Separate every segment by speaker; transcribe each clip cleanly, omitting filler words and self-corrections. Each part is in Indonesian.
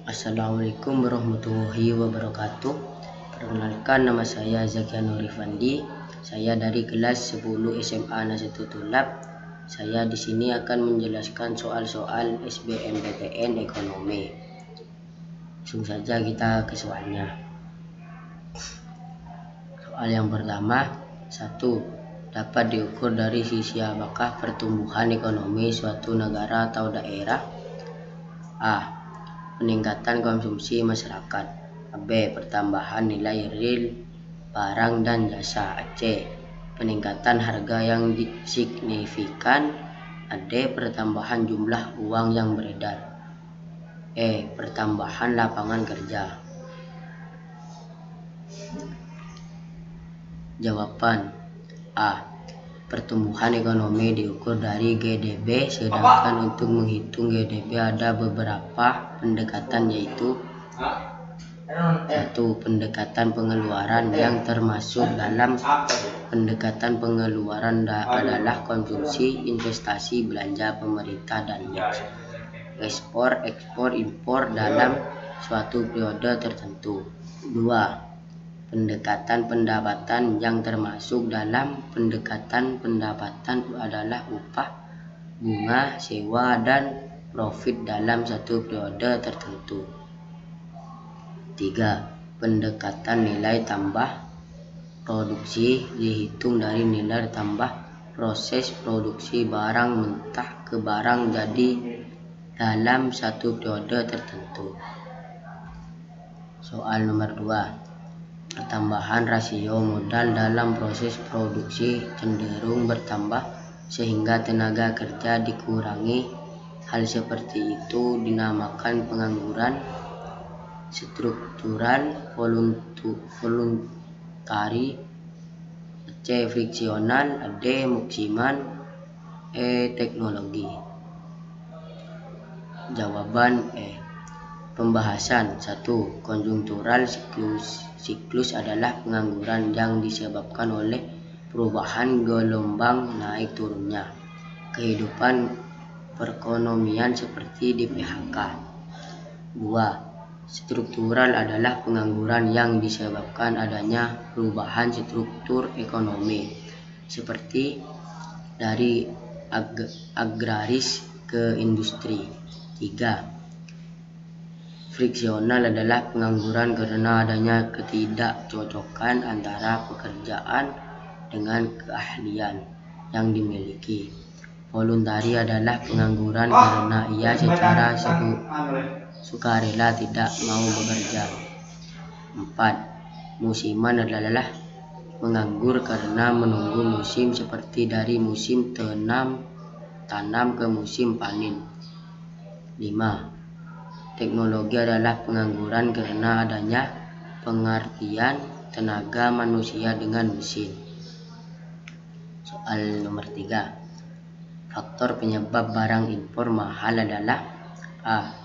Speaker 1: Assalamualaikum warahmatullahi wabarakatuh. Perkenalkan, nama saya Zakian Nurifandi. Saya dari kelas 10 SMA Nazatul Tulab. Saya di sini akan menjelaskan soal-soal SBMPTN ekonomi. Langsung saja kita ke soalnya. Soal yang pertama, 1. Dapat diukur dari sisi apakah pertumbuhan ekonomi suatu negara atau daerah? A. Peningkatan konsumsi masyarakat. B. Pertambahan nilai real barang dan jasa. C. Peningkatan harga yang signifikan. D. Pertambahan jumlah uang yang beredar. E. Pertambahan lapangan kerja. Jawaban A. Pertumbuhan ekonomi diukur dari GDP, sedangkan untuk menghitung GDP ada beberapa pendekatan, yaitu 1. Pendekatan pengeluaran, yang termasuk dalam pendekatan pengeluaran adalah konsumsi, investasi, belanja pemerintah, dan ekspor, impor dalam suatu periode tertentu. 2. Pendekatan pendapatan, yang termasuk dalam pendekatan pendapatan adalah upah, bunga, sewa, dan profit dalam satu periode tertentu. 3. Pendekatan nilai tambah produksi, dihitung dari nilai tambah proses produksi barang mentah ke barang jadi dalam satu periode tertentu. Soal nomor 2. Pertambahan rasio modal dalam proses produksi cenderung bertambah sehingga tenaga kerja dikurangi. Hal seperti itu dinamakan pengangguran struktural, voluntari. C. Friksional. D. Musiman. E. Teknologi. Jawaban E. Pembahasan. 1. Konjungtural siklus adalah pengangguran yang disebabkan oleh perubahan gelombang naik turunnya kehidupan perekonomian seperti di PHK. 2. Struktural adalah pengangguran yang disebabkan adanya perubahan struktur ekonomi seperti dari agraris ke industri. 3. Friksional adalah pengangguran karena adanya ketidakcocokan antara pekerjaan dengan keahlian yang dimiliki. Voluntari adalah pengangguran karena ia secara sukarela tidak mau bekerja. 4. Musiman adalah menganggur karena menunggu musim seperti dari musim tanam ke musim panen. 5. Teknologi adalah pengangguran karena adanya pengertian tenaga manusia dengan mesin. Soal nomor 3. Faktor penyebab barang impor mahal adalah A.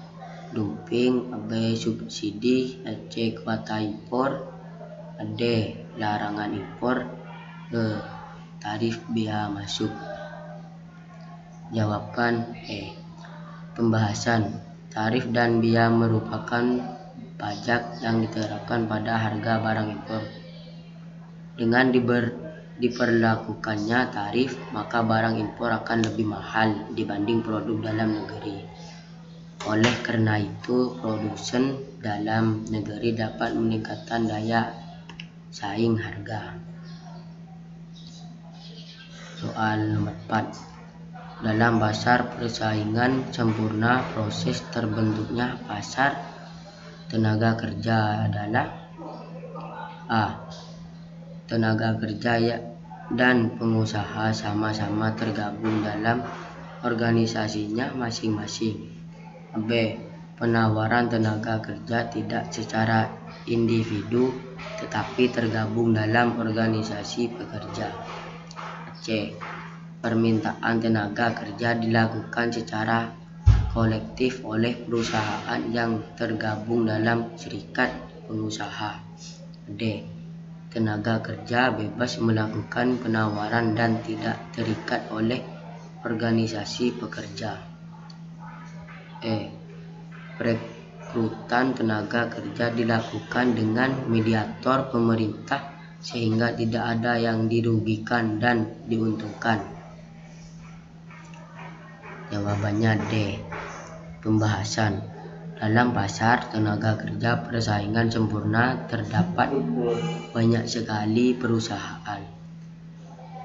Speaker 1: Dumping. B. Subsidi. C. Kuota impor. D. Larangan impor. E. Tarif biaya masuk. Jawaban E. Pembahasan. Tarif dan biaya merupakan pajak yang diterapkan pada harga barang impor. Dengan diperlakukannya tarif, maka barang impor akan lebih mahal dibanding produk dalam negeri. Oleh karena itu, produsen dalam negeri dapat meningkatkan daya saing harga. Soal nomor 4. Dalam pasar persaingan sempurna, proses terbentuknya pasar tenaga kerja adalah A. Tenaga kerja dan pengusaha sama-sama tergabung dalam organisasinya masing-masing. B. Penawaran tenaga kerja tidak secara individu tetapi tergabung dalam organisasi pekerja. C. Permintaan tenaga kerja dilakukan secara kolektif oleh perusahaan yang tergabung dalam serikat pengusaha. D. Tenaga kerja bebas melakukan penawaran dan tidak terikat oleh organisasi pekerja. E. perekrutan tenaga kerja dilakukan dengan mediator pemerintah sehingga tidak ada yang dirugikan dan diuntungkan? Jawabannya D. Pembahasan. Dalam pasar tenaga kerja persaingan sempurna, terdapat banyak sekali perusahaan.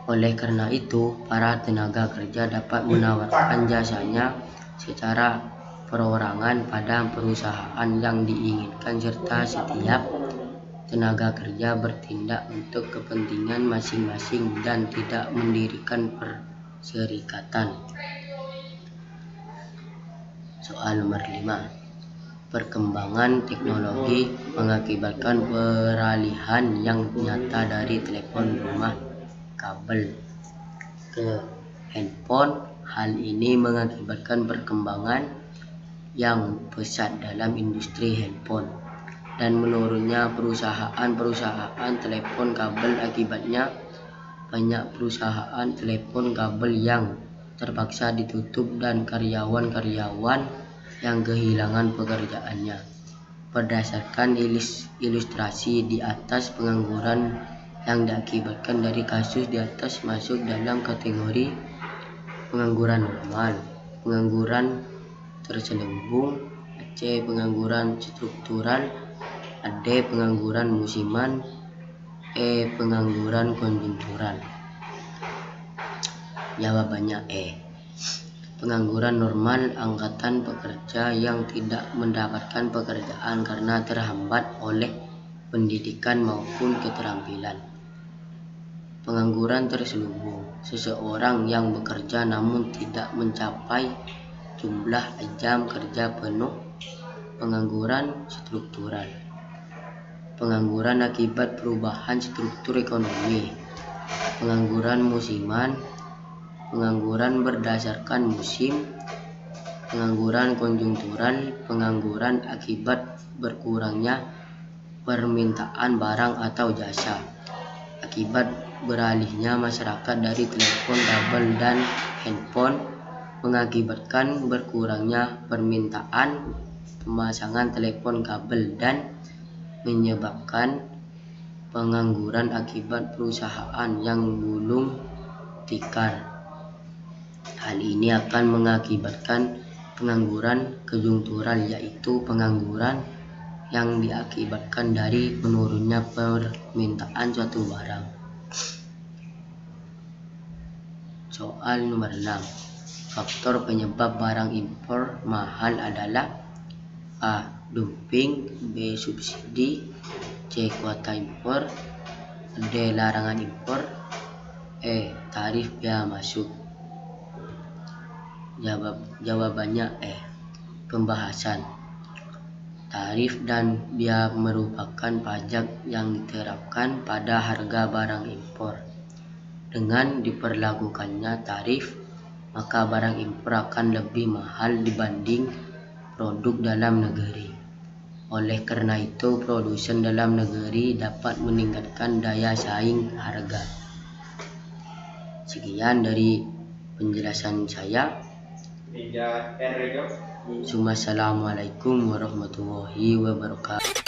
Speaker 1: Oleh karena itu, para tenaga kerja dapat menawarkan jasanya secara perorangan pada perusahaan yang diinginkan, serta setiap tenaga kerja bertindak untuk kepentingan masing-masing dan tidak mendirikan perserikatan. Soal nomor 5. Perkembangan teknologi mengakibatkan peralihan yang nyata dari telepon rumah kabel ke handphone. Hal ini mengakibatkan perkembangan yang pesat dalam industri handphone dan menurunnya perusahaan-perusahaan telepon kabel. Akibatnya, banyak perusahaan telepon kabel yang terpaksa ditutup dan karyawan-karyawan yang kehilangan pekerjaannya. Berdasarkan ilustrasi di atas, pengangguran yang diakibatkan dari kasus di atas masuk dalam kategori pengangguran normal, pengangguran terselubung, C. pengangguran struktural, D. pengangguran musiman, E. pengangguran konjungtural. Jawabannya E. Pengangguran normal, angkatan pekerja yang tidak mendapatkan pekerjaan karena terhambat oleh pendidikan maupun keterampilan. Pengangguran terselubung, seseorang yang bekerja namun tidak mencapai jumlah jam kerja penuh. Pengangguran struktural, pengangguran akibat perubahan struktur ekonomi. Pengangguran musiman, pengangguran berdasarkan musim. Pengangguran konjungtural, pengangguran akibat berkurangnya permintaan barang atau jasa akibat beralihnya masyarakat dari telepon kabel dan handphone, mengakibatkan berkurangnya permintaan pemasangan telepon kabel dan menyebabkan pengangguran akibat perusahaan yang gulung tikar. Hal ini akan mengakibatkan pengangguran konjungtural, yaitu pengangguran yang diakibatkan dari menurunnya permintaan suatu barang. Soal nomor 6. Faktor penyebab barang impor mahal adalah A. Dumping, B. Subsidi, C. Kuota impor, D. Larangan impor, E. Tarif bea masuk. Jawabannya E. Pembahasan. Tarif dan bea merupakan pajak yang diterapkan pada harga barang impor. Dengan diperlakukannya tarif, maka barang impor akan lebih mahal dibanding produk dalam negeri. Oleh karena itu, produsen dalam negeri dapat meningkatkan daya saing harga. Sekian dari penjelasan saya. Assalamualaikum warahmatullahi wabarakatuh.